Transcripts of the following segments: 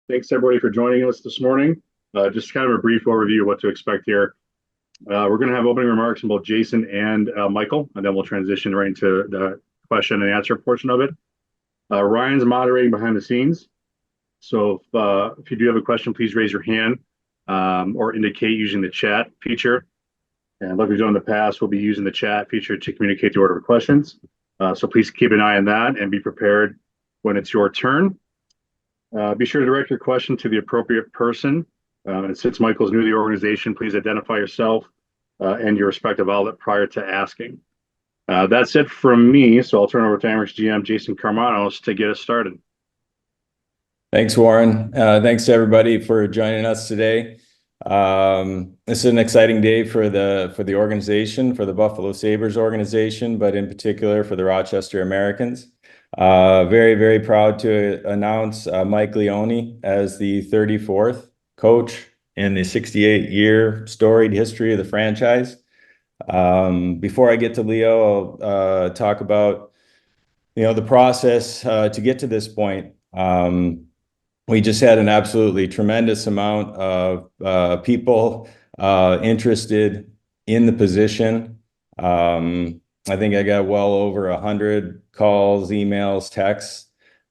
Thanks everybody for joining us this morning. Just kind of a brief overview of what to expect here. We're going to have opening remarks from both Jason and Michael, and then we'll transition right into the question and answer portion of it. Ryan's moderating behind the scenes. So if you do have a question, please raise your hand or indicate using the chat feature. And like we've done in the past, we'll be using the chat feature to communicate the order of questions. So please keep an eye on that and be prepared when it's your turn. Be sure to direct your question to the appropriate person. And since Michael's new to the organization, please identify yourself and your respective outlet prior to asking. That's it from me. So I'll turn over to Amerks GM Jason Carmanos to get us started. Thanks, Warren. Thanks to everybody for joining us today. This is an exciting day for the organization, for the Buffalo Sabres organization, but in particular for the Rochester Americans. Very, very proud to announce Mike Leone as the 34th coach in the 68-year storied history of the franchise. Before I get to Leo, I'll talk about the process to get to this point. We just had an absolutely tremendous amount of people interested in the position. I think I got well over 100 calls, emails, texts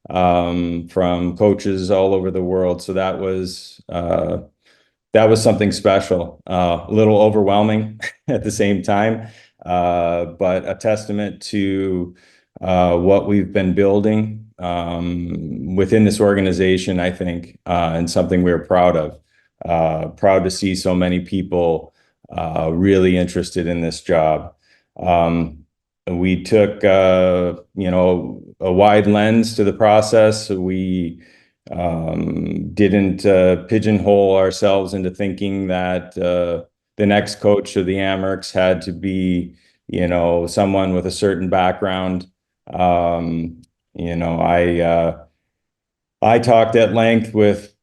from coaches all over the world. So that was something special. A little overwhelming at the same time, but a testament to what we've been building within this organization, I think, and something we're proud of. Proud to see so many people really interested in this job. We took, a wide lens to the process. We didn't pigeonhole ourselves into thinking that the next coach of the Amerks had to be, someone with a certain background. I talked at length with,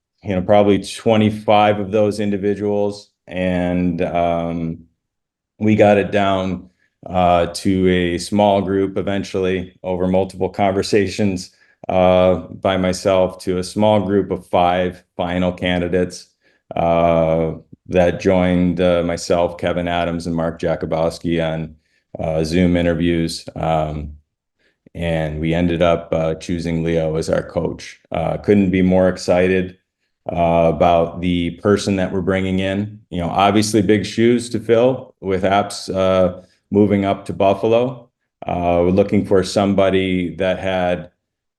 probably 25 of those individuals, and we got it down to a small group eventually over multiple conversations by myself to a small group of 5 final candidates that joined myself, Kevin Adams, and Mark Jakubowski on Zoom interviews. And we ended up choosing Leo as our coach. Couldn't be more excited about the person that we're bringing in. Obviously big shoes to fill with Apps moving up to Buffalo. We're looking for somebody that had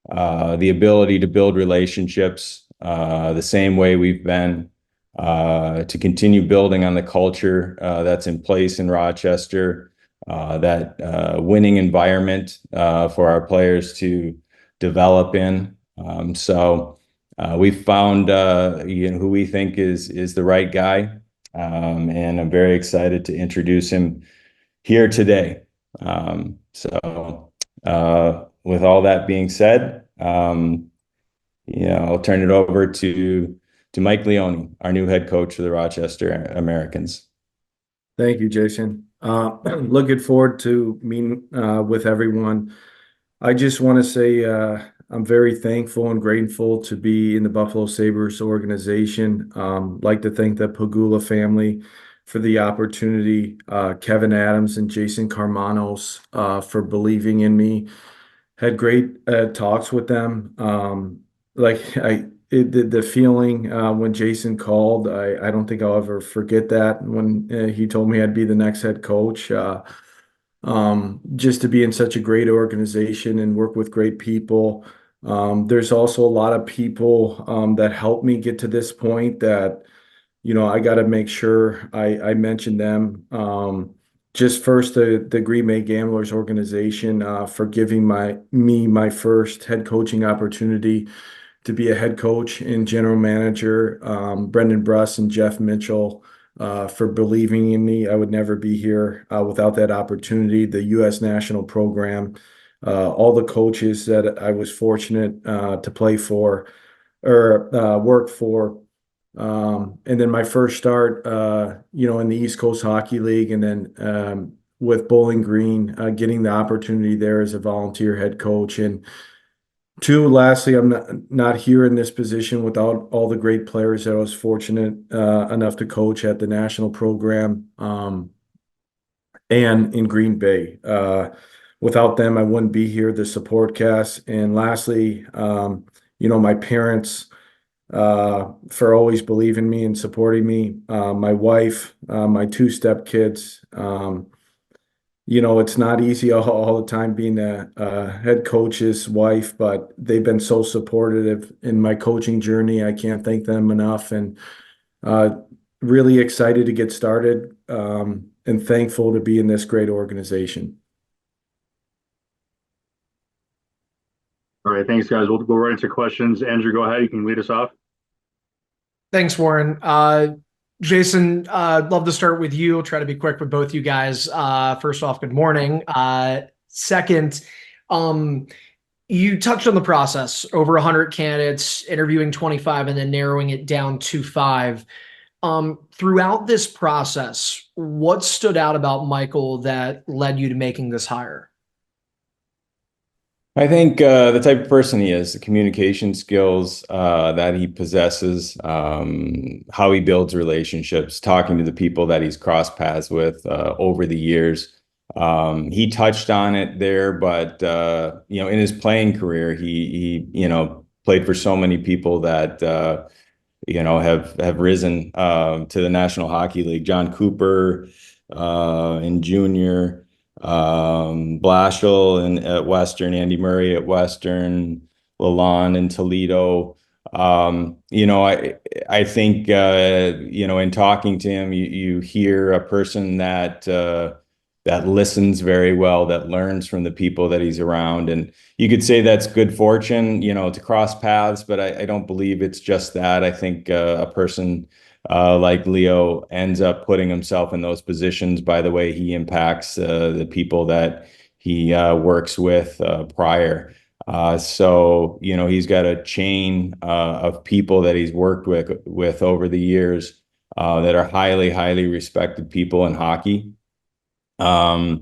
the ability to build relationships the same way we've been, to continue building on the culture that's in place in Rochester, that winning environment for our players to develop in. So we found who we think is the right guy, and I'm very excited to introduce him here today. With all that being said, I'll turn it over to Mike Leone, our new head coach of the Rochester Americans. Thank you, Jason. Looking forward to meeting with everyone. I just want to say I'm very thankful and grateful to be in the Buffalo Sabres organization. Like to thank the Pagula family for the opportunity, Kevin Adams and Jason Carmanos for believing in me. Had great talks with them. The feeling when Jason called, I don't think I'll ever forget that when he told me I'd be the next head coach. Just to be in such a great organization and work with great people. There's also a lot of people that helped me get to this point that, I got to make sure I mention them. Just first, the Green Bay Gamblers organization for giving me my first head coaching opportunity to be a head coach and general manager. Brendan Bruss and Jeff Mitchell for believing in me. I would never be here without that opportunity. The U.S. National Program, all the coaches that I was fortunate to play for or work for. And then my first start, in the East Coast Hockey League, and then with Bowling Green, getting the opportunity there as a volunteer head coach. And Two, lastly, I'm not here in this position without all the great players that I was fortunate enough to coach at the national program and in Green Bay. Without them, I wouldn't be here, the support cast. And lastly, my parents for always believing me and supporting me. My wife, my two stepkids. It's not easy all the time being a head coach's wife, but they've been so supportive in my coaching journey. I can't thank them enough, and uh, really excited to get started, and thankful to be in this great organization. All right, thanks, guys. We'll go right into questions. Andrew, go ahead. You can lead us off. Thanks, Warren. Jason, love to start with you. I'll try to be quick with both you guys. First off, good morning. Second, you touched on the process, over 100 candidates, interviewing 25, and then narrowing it down to 5. Throughout this process, what stood out about Michael that led you to making this hire? I think the type of person he is, the communication skills that he possesses, how he builds relationships, talking to the people that he's crossed paths with over the years. He touched on it there, but in his playing career, he played for so many people that have risen to the National Hockey League. John Cooper in junior. Blashill at Western, Andy Murray at Western, Lalonde in Toledo. I think in talking to him, you hear a person that listens very well, that learns from the people that he's around, and you could say that's good fortune, to cross paths. But I don't believe it's just that. I think a person like Leo ends up putting himself in those positions by the way he impacts the people that he works with prior. So he's got a chain of people that he's worked with over the years that are highly, highly respected people in hockey. I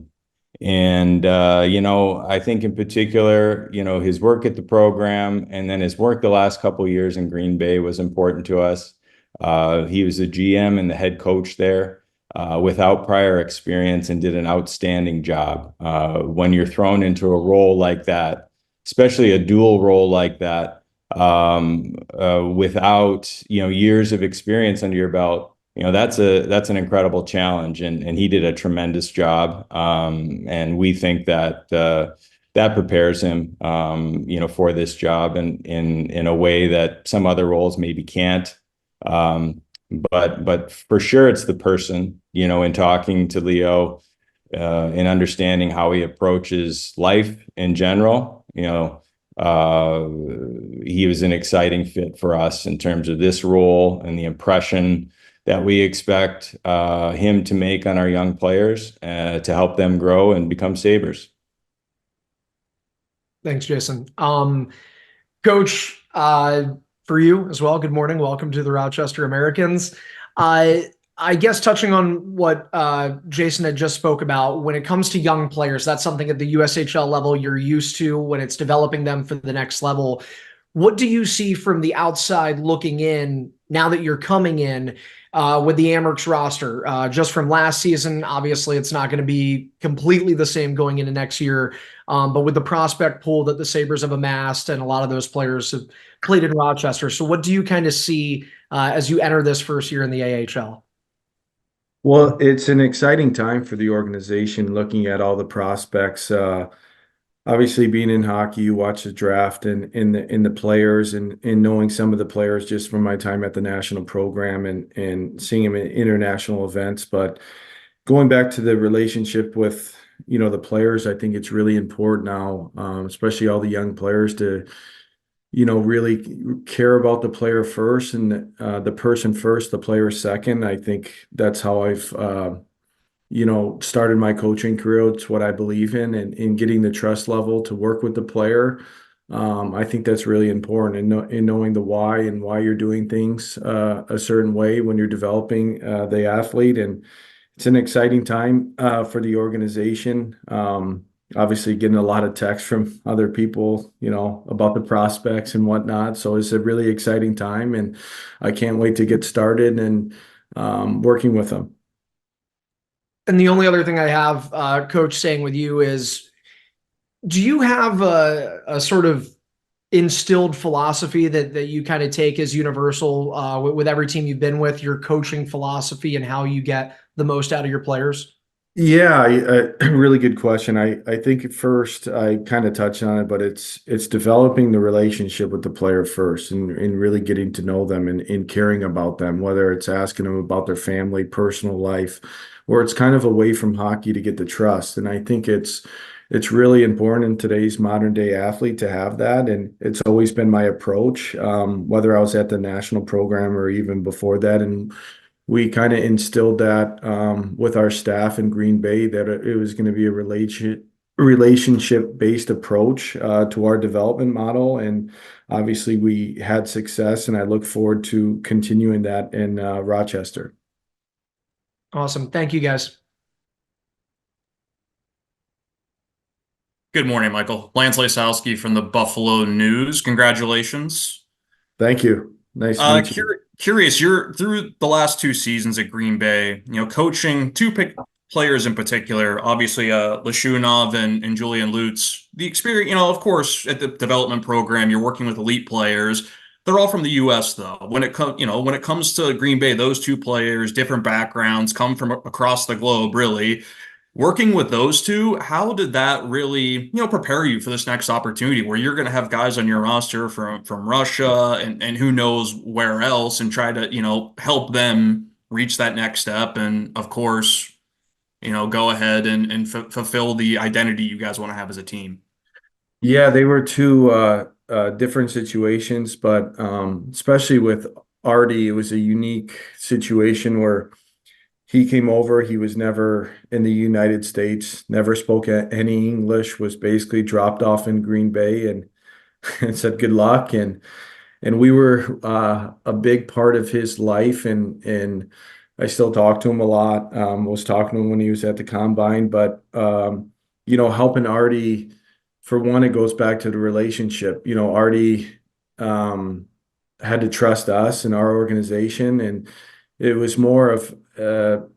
think in particular, his work at the program and then his work the last couple of years in Green Bay was important to us. He was the GM and the head coach there without prior experience and did an outstanding job. When you're thrown into a role like that, especially a dual role like that, without years of experience under your belt, that's an incredible challenge, and he did a tremendous job. And we think that that prepares him, for this job and in a way that some other roles maybe can't. But for sure, it's the person, in talking to Leo, in understanding how he approaches life in general. He was an exciting fit for us in terms of this role and the impression that we expect him to make on our young players to help them grow and become Sabres. Thanks, Jason. Coach, for you as well, good morning. Welcome to the Rochester Americans. I guess touching on what Jason had just spoke about, when it comes to young players, that's something at the USHL level you're used to when it's developing them for the next level. What do you see from the outside looking in now that you're coming in with the Amerks roster? Just from last season, obviously it's not going to be completely the same going into next year, but with the prospect pool that the Sabres have amassed and a lot of those players have played in Rochester. So what do you kind of see as you enter this first year in the AHL? Well, it's an exciting time for the organization looking at all the prospects. Obviously, being in hockey, you watch the draft and in the players and knowing some of the players just from my time at the national program and seeing them in international events. But going back to the relationship with the players, I think it's really important now, especially all the young players, to really care about the player first and the person first, the player second. I think that's how I've started my coaching career. It's what I believe in, and in getting the trust level to work with the player. I think that's really important, and in knowing the why and why you're doing things a certain way when you're developing the athlete. And it's an exciting time for the organization. obviously getting a lot of texts from other people, about the prospects and whatnot. So it's a really exciting time, and I can't wait to get started and working with them. And the only other thing I have, Coach, saying with you is, do you have a sort of instilled philosophy that you kind of take as universal with every team you've been with, your coaching philosophy and how you get the most out of your players? Yeah, really good question. I think at first I kind of touched on it, but it's developing the relationship with the player first, and really getting to know them, and caring about them, whether it's asking them about their family, personal life, or it's kind of away from hockey to get the trust. And I think it's really important in today's modern day athlete to have that. And it's always been my approach, whether I was at the national program or even before that. And we kind of instilled that with our staff in Green Bay, that it was going to be a relationship based approach to our development model. And obviously we had success, and I look forward to continuing that in Rochester. Awesome. Thank you, guys. Good morning, Michael. Lance Lysowski from the Buffalo News. Congratulations. Thank you. Nice to meet you. Curious, you're through the last 2 seasons at Green Bay, coaching two players in particular, obviously Lashunov and Julian Lutz. The experience, of course, at the development program, you're working with elite players. They're all from the U.S. though. When it comes to Green Bay, those two players, different backgrounds, come from across the globe, really. Working with those two, how did that really, prepare you for this next opportunity where you're going to have guys on your roster from Russia and who knows where else, and try to, help them reach that next step, and of course, go ahead and fulfill the identity you guys want to have as a team? Yeah, they were two different situations, but especially with Artie, it was a unique situation where he came over. He was never in the United States, never spoke any English, was basically dropped off in Green Bay, and said good luck. And we were a big part of his life, and I still talk to him a lot. Was talking to him when he was at the combine, but helping Artie, for one, it goes back to the relationship. Artie had to trust us and our organization, and it was more of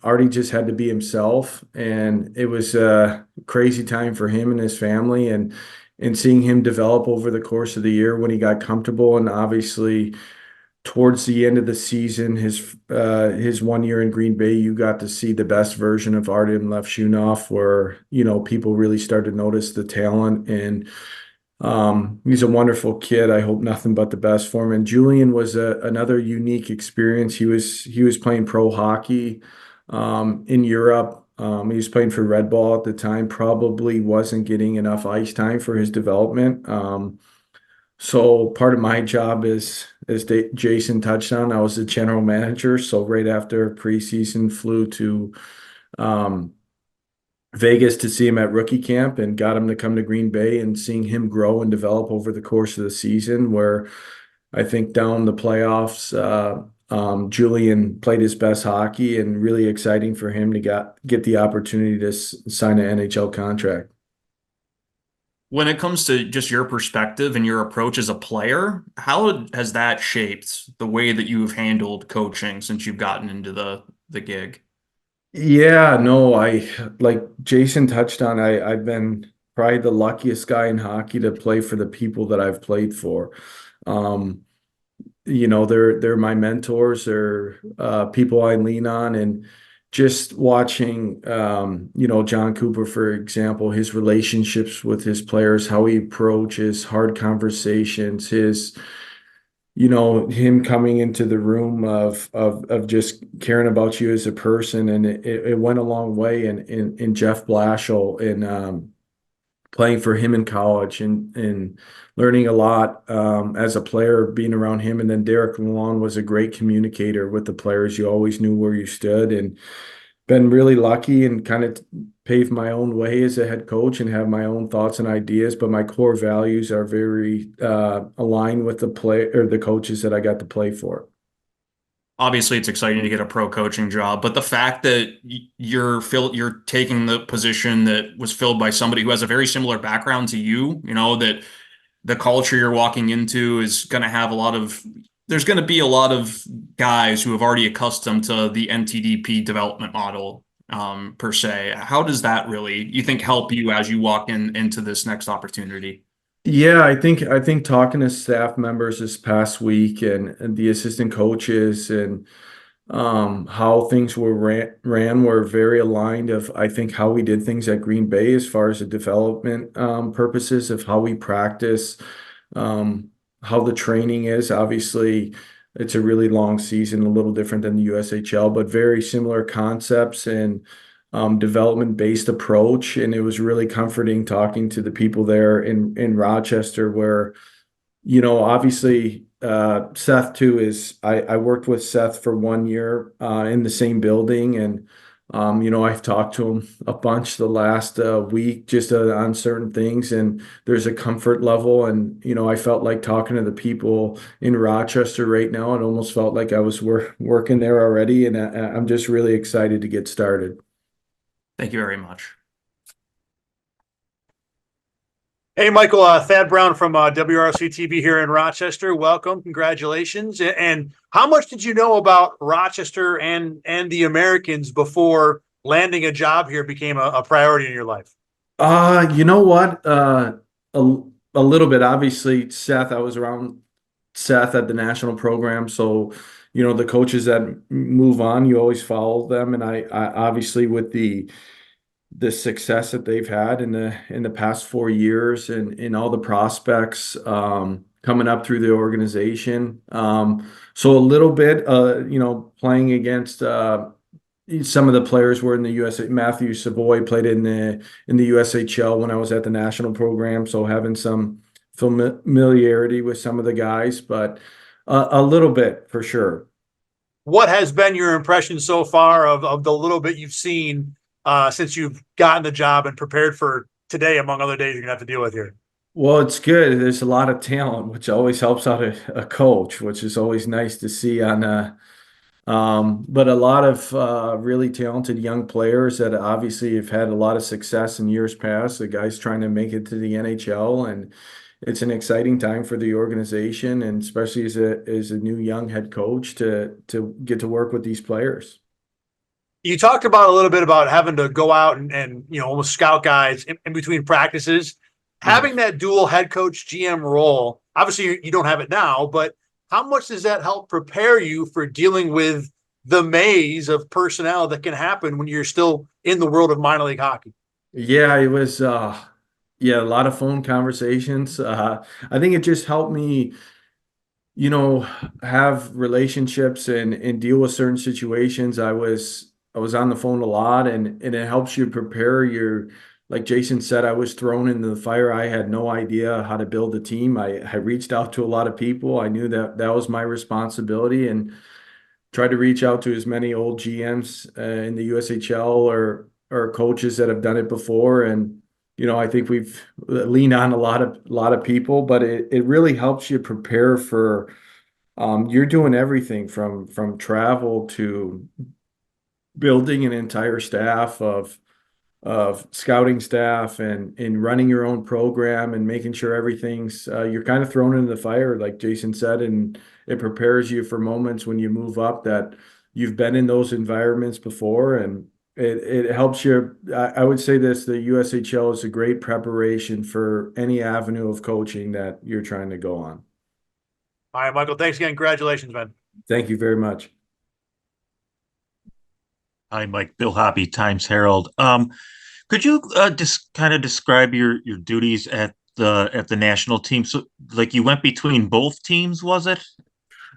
Artie just had to be himself, and it was a crazy time for him and his family, and seeing him develop over the course of the year when he got comfortable. And obviously towards the end of the season, his 1 year in Green Bay, you got to see the best version of Artem Levshunov, where people really started to notice the talent. And he's a wonderful kid. I hope nothing but the best for him. And Julian was another unique experience. He was playing pro hockey in Europe. He was playing for Red Bull at the time, probably wasn't getting enough ice time for his development. So part of my job is, as Jason touched on, I was the general manager. So right after preseason, flew to Vegas to see him at rookie camp, and got him to come to Green Bay, and seeing him grow and develop over the course of the season, where I think down the playoffs, Julian played his best hockey, and really exciting for him to get the opportunity to sign an NHL contract. When it comes to just your perspective and your approach as a player, how has that shaped the way that you've handled coaching since you've gotten into the gig? Yeah, no, like Jason touched on, I've been probably the luckiest guy in hockey to play for the people that I've played for. They're my mentors, they're people I lean on. And just watching John Cooper, for example, his relationships with his players, how he approaches hard conversations, him coming into the room of just caring about you as a person. And it went a long way in Jeff Blashill, and playing for him in college, and learning a lot as a player, being around him. And then Derek Lalonde was a great communicator with the players. You always knew where you stood, and been really lucky and kind of paved my own way as a head coach, and have my own thoughts and ideas. But my core values are very aligned with the coaches that I got to play for. obviously it's exciting to get a pro coaching job, but the fact that you're taking the position that was filled by somebody who has a very similar background to you, that the culture you're walking into is going to have there's going to be a lot of guys who have already accustomed to the NTDP development model, per se. How does that really, you think, help you as you walk into this next opportunity? Yeah, I think talking to staff members this past week and the assistant coaches and how things were ran were very aligned of I think how we did things at Green Bay as far as the development purposes of how we practice, how the training is. Obviously, it's a really long season, a little different than the USHL, but very similar concepts and development-based approach. And it was really comforting talking to the people there in Rochester where, obviously Seth too is I worked with Seth for 1 year in the same building and I've talked to him a bunch the last week just on certain things and there's a comfort level and I felt like talking to the people in Rochester right now. It almost felt like I was working there already and I'm just really excited to get started. Thank you very much. Hey, Michael, Thad Brown from WRC TV here in Rochester. Welcome. Congratulations. And how much did you know about Rochester and the Americans before landing a job here became a priority in your life? You know what? A little bit. Obviously, Seth, I was around Seth at the national program. So, the coaches that move on, you always follow them. And I obviously with the success that they've had in the past 4 years and all the prospects coming up through the organization. So a little bit, playing against some of the players were in the USA. Matthew Savoy played in the USHL when I was at the national program. So having some familiarity with some of the guys, but a little bit for sure. What has been your impression so far of the little bit you've seen since you've gotten the job and prepared for today, among other days you're gonna have to deal with here? Well, it's good. There's a lot of talent, which always helps out a coach, which is always nice to see but a lot of really talented young players that obviously have had a lot of success in years past. The guys trying to make it to the NHL, and it's an exciting time for the organization, and especially as a new young head coach to get to work with these players. You talked about a little bit about having to go out and almost scout guys in between practices. Having that dual head coach GM role, obviously you don't have it now, but how much does that help prepare you for dealing with the maze of personnel that can happen when you're still in the world of minor league hockey? Yeah, it was a lot of phone conversations. I think it just helped me, have relationships and deal with certain situations. I was on the phone a lot and it helps you prepare like Jason said, I was thrown into the fire. I had no idea how to build a team. I reached out to a lot of people. I knew that was my responsibility and tried to reach out to as many old GMs in the USHL or coaches that have done it before. And, I think we've leaned on a lot of people, but it really helps you prepare for, you're doing everything from travel to building an entire staff of scouting staff and running your own program and making sure everything's you're kind of thrown into the fire, like Jason said, and it prepares you for moments when you move up that you've been in those environments before, and it helps you. I would say this: the USHL is a great preparation for any avenue of coaching that you're trying to go on. All right, Michael, thanks again. Congratulations, man. Thank you very much. Hi, Mike. Bill Hobby, Times Herald. Could you just kind of describe your duties at the national team? So, like, you went between both teams, was it?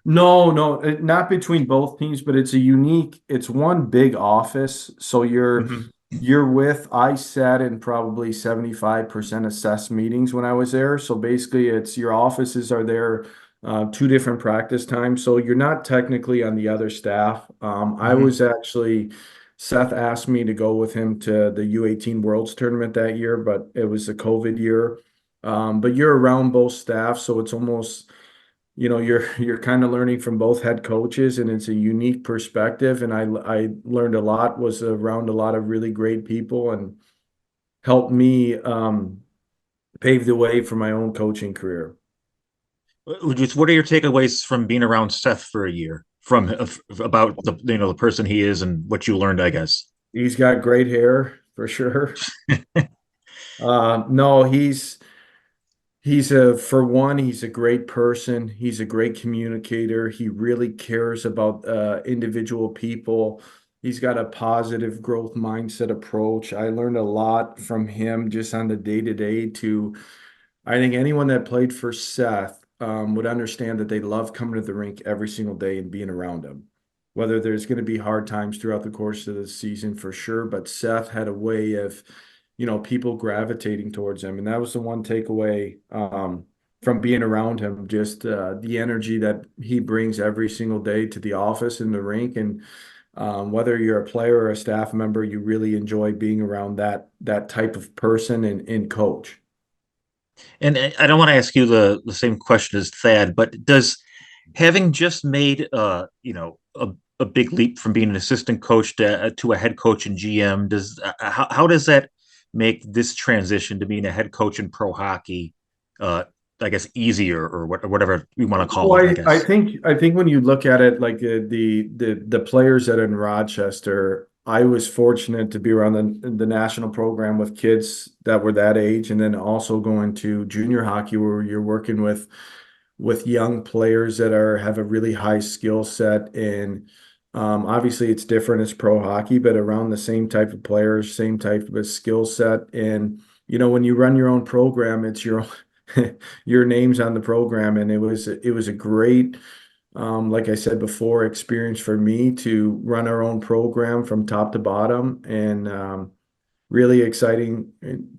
No, not between both teams, but it's one big office. So I sat in probably 75% of CES meetings when I was there. So basically it's your offices are there, 2 different practice times. So you're not technically on the other staff. I was actually, Seth asked me to go with him to the U18 Worlds tournament that year, but it was a COVID year. But you're around both staff. So it's almost, you're kind of learning from both head coaches, and it's a unique perspective. And I learned a lot, was around a lot of really great people, and helped me pave the way for my own coaching career. What are your takeaways from being around Seth for a year, from about the person he is and what you learned, I guess? He's got great hair for sure. No, for one, he's a great person. He's a great communicator. He really cares about individual people. He's got a positive growth mindset approach. I learned a lot from him just on the day-to-day to, I think anyone that played for Seth would understand that they love coming to the rink every single day and being around him. Whether there's going to be hard times throughout the course of the season for sure, but Seth had a way of, people gravitating towards him. And that was the one takeaway from being around him, just the energy that he brings every single day to the office and the rink. And whether you're a player or a staff member, you really enjoy being around that type of person and coach. And I don't want to ask you the same question as Thad, but does having just made a big leap from being an assistant coach to a head coach and GM, how does that make this transition to being a head coach in pro hockey, I guess, easier, or whatever we want to call Well, it? I guess. I think when you look at it, like the players that are in Rochester, I was fortunate to be around the national program with kids that were that age, and then also going to junior hockey where you're working with young players that have a really high skill set. And obviously it's different as pro hockey, but around the same type of players, same type of skill set. And when you run your own program, it's your your name's on the program. And it was a great, like I said before, experience for me to run our own program from top to bottom. And really exciting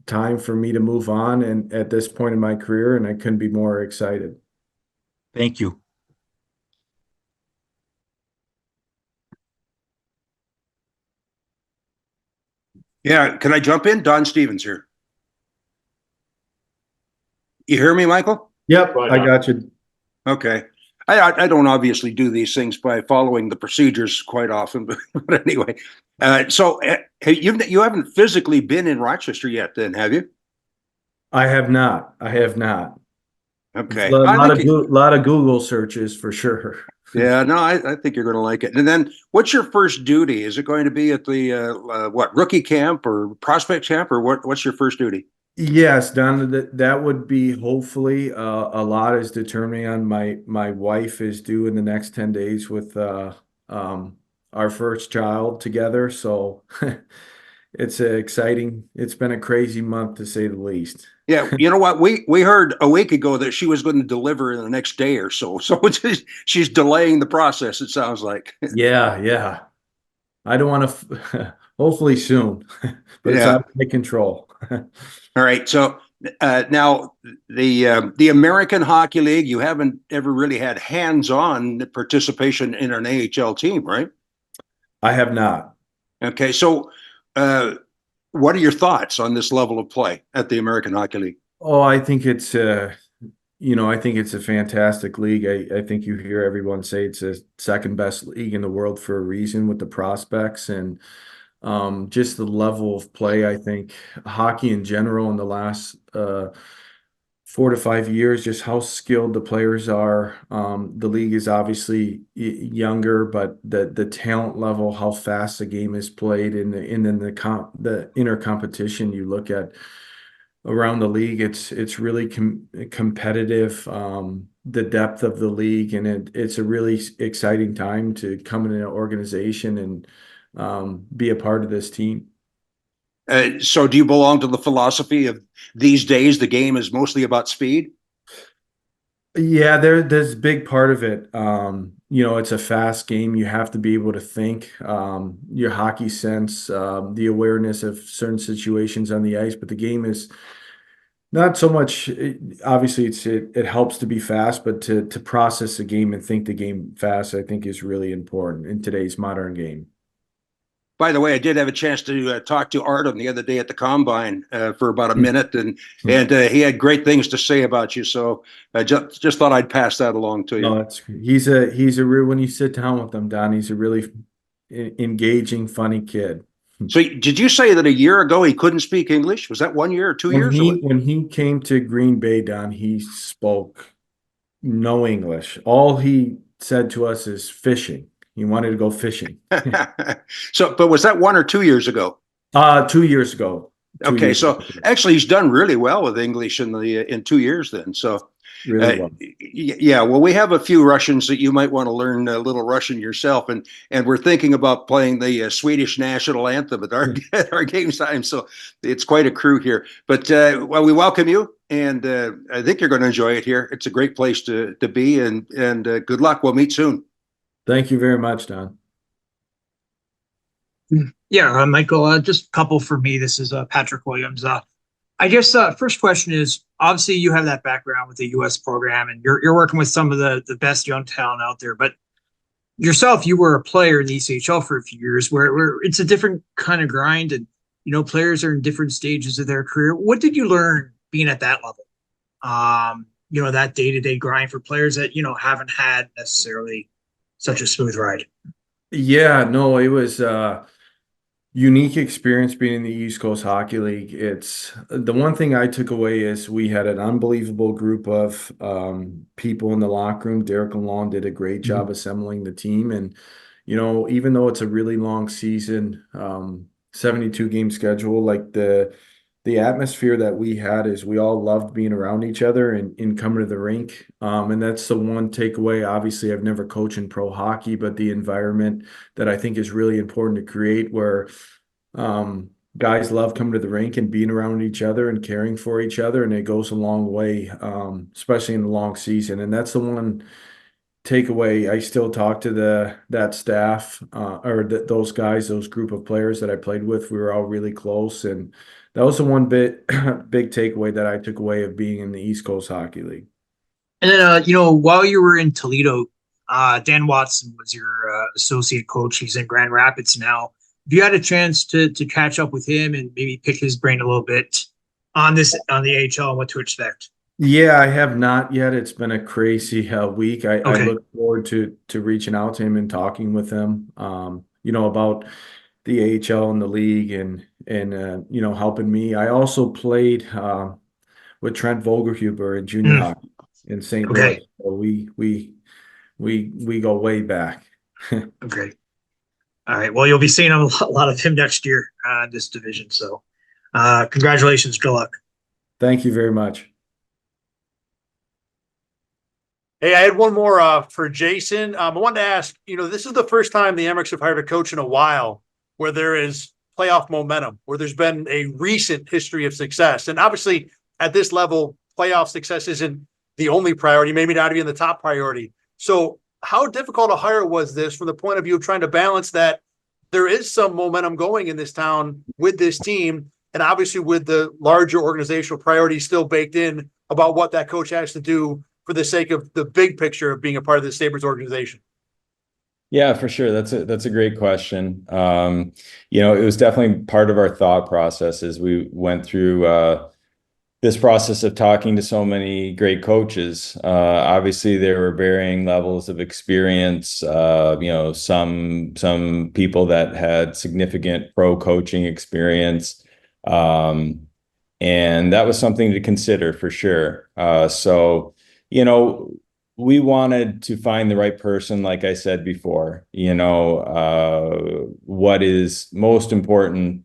time for me to move on and at this point in my career, and I couldn't be more excited. Thank you. Yeah, can I jump in? Don Stevens here. You hear me, Michael? Yep, I got you. Okay. I don't obviously do these things by following the procedures quite often, but anyway. So you haven't physically been in Rochester yet, then, have you? I have not. Okay. A lot of Google searches for sure. Yeah, no, I think you're going to like it. And then, what's your first duty? Is it going to be at the rookie camp or prospect camp, or what's your first duty? Yes, Don, that would be hopefully a lot is determining on my wife is due in the next 10 days with our first child together. So it's been a crazy month to say the least. Yeah, you know what? We heard a week ago that she was going to deliver in the next day or so. So she's delaying the process, it sounds like. Yeah. I don't want to, hopefully soon, but it's out of my control. All right. So now the American Hockey League, you haven't ever really had hands-on participation in an AHL team, right? I have not. Okay. So what are your thoughts on this level of play at the American Hockey League? Oh, I think it's I think it's a fantastic league. I think you hear everyone say it's the second best league in the world for a reason with the prospects and just the level of play. I think hockey in general in the last 4 to 5 years, just how skilled the players are. The league is obviously younger, but the talent level, how fast the game is played, and then the inner competition you look at around the league, it's really competitive. The depth of the league, and it's a really exciting time to come in an organization and be a part of this team. So do you belong to the philosophy of these days the game is mostly about speed? Yeah, there's a big part of it. It's a fast game. You have to be able to think, your hockey sense, the awareness of certain situations on the ice, but the game is not so much, obviously it helps to be fast, but to process the game and think the game fast, I think is really important in today's modern game. By the way, I did have a chance to talk to Artem the other day at the combine for about a minute, and he had great things to say about you. So I just thought I'd pass that along to you. No, he's a real, when you sit down with him, Don, he's a really engaging, funny kid. So did you say that a year ago he couldn't speak English? Was that 1 year or 2 years? When he came to Green Bay, Don, he spoke no English. All he said to us is fishing. He wanted to go fishing. But was that 1 or 2 years ago? 2 years ago. Okay, so actually he's done really well with English in 2 years then. So really well. Yeah, well, we have a few Russians that you might want to learn a little Russian yourself, and we're thinking about playing the Swedish national anthem at our game time. So it's quite a crew here. But well, we welcome you, and I think you're going to enjoy it here. It's a great place to be, and good luck. We'll meet soon. Thank you very much, Don. Yeah, Michael, just a couple for me. This is Patrick Williams. I guess first question is, obviously you have that background with the U.S. program, and you're working with some of the best young talent out there. But yourself, you were a player in the ECHL for a few years, where it's a different kind of grind, and players are in different stages of their career. What did you learn being at that level? That day-to-day grind for players that haven't had necessarily such a smooth ride. Yeah, no, it was unique experience being in the East Coast Hockey League. It's the one thing I took away is we had an unbelievable group of people in the locker room. Derek and Long did a great job assembling the team, and even though it's a really long season, 72 game schedule, like the atmosphere that we had is we all loved being around each other and coming to the rink. And that's the one takeaway. Obviously, I've never coached in pro hockey, but the environment that I think is really important to create where guys love coming to the rink and being around each other and caring for each other. And it goes a long way, especially in the long season. And that's the one takeaway. I still talk to that staff those guys, those group of players that I played with. We were all really close, and that was the one big takeaway that I took away of being in the East Coast Hockey League. And then while you were in Toledo, Dan Watson was your associate coach. He's in Grand Rapids now. Have you had a chance to catch up with him and maybe pick his brain a little bit on the AHL and what to expect? Yeah, I have not yet. It's been a crazy week. I look forward to reaching out to him and talking with him, about the AHL and the league and helping me. I also played with Trent Vogelhuber in junior hockey in St. Louis. So we go way back. Okay. All right. Well, you'll be seeing a lot of him next year in this division. So congratulations. Good luck. Thank you very much. Hey, I had one more for Jason. I wanted to ask, this is the first time the Emmerich have hired a coach in a while where there is playoff momentum, where there's been a recent history of success. And obviously at this level, playoff success isn't the only priority, maybe not even the top priority. So how difficult a hire was this from the point of view of trying to balance that there is some momentum going in this town with this team, and obviously with the larger organizational priorities still baked in about what that coach has to do for the sake of the big picture of being a part of the Sabres organization? Yeah, for sure. That's a great question. It was definitely part of our thought process as we went through this process of talking to so many great coaches. Obviously, there were varying levels of experience. Some people that had significant pro coaching experience, and that was something to consider for sure. We wanted to find the right person, like I said before. What is most important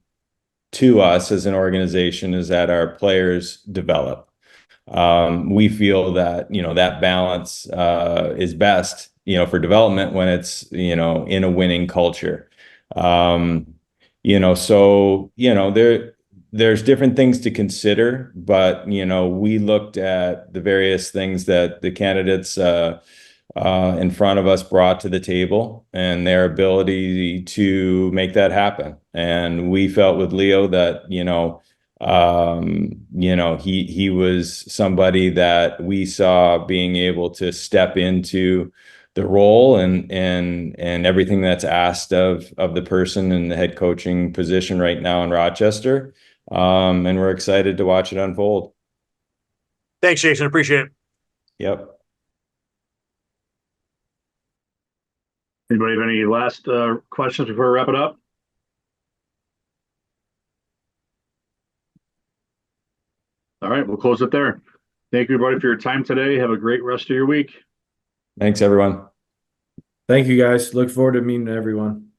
to us as an organization is that our players develop. We feel that, that balance is best, for development when it's, in a winning culture. There's different things to consider, but, we looked at the various things that the candidates in front of us brought to the table and their ability to make that happen. And we felt with Leo that, he was somebody that we saw being able to step into the role and everything that's asked of the person in the head coaching position right now in Rochester. And we're excited to watch it unfold. Thanks, Jason. Appreciate it. Yep. Anybody have any last questions before we wrap it up? All right, we'll close it there. Thank you, everybody, for your time today. Have a great rest of your week. Thanks, everyone. Thank you, guys. Look forward to meeting everyone.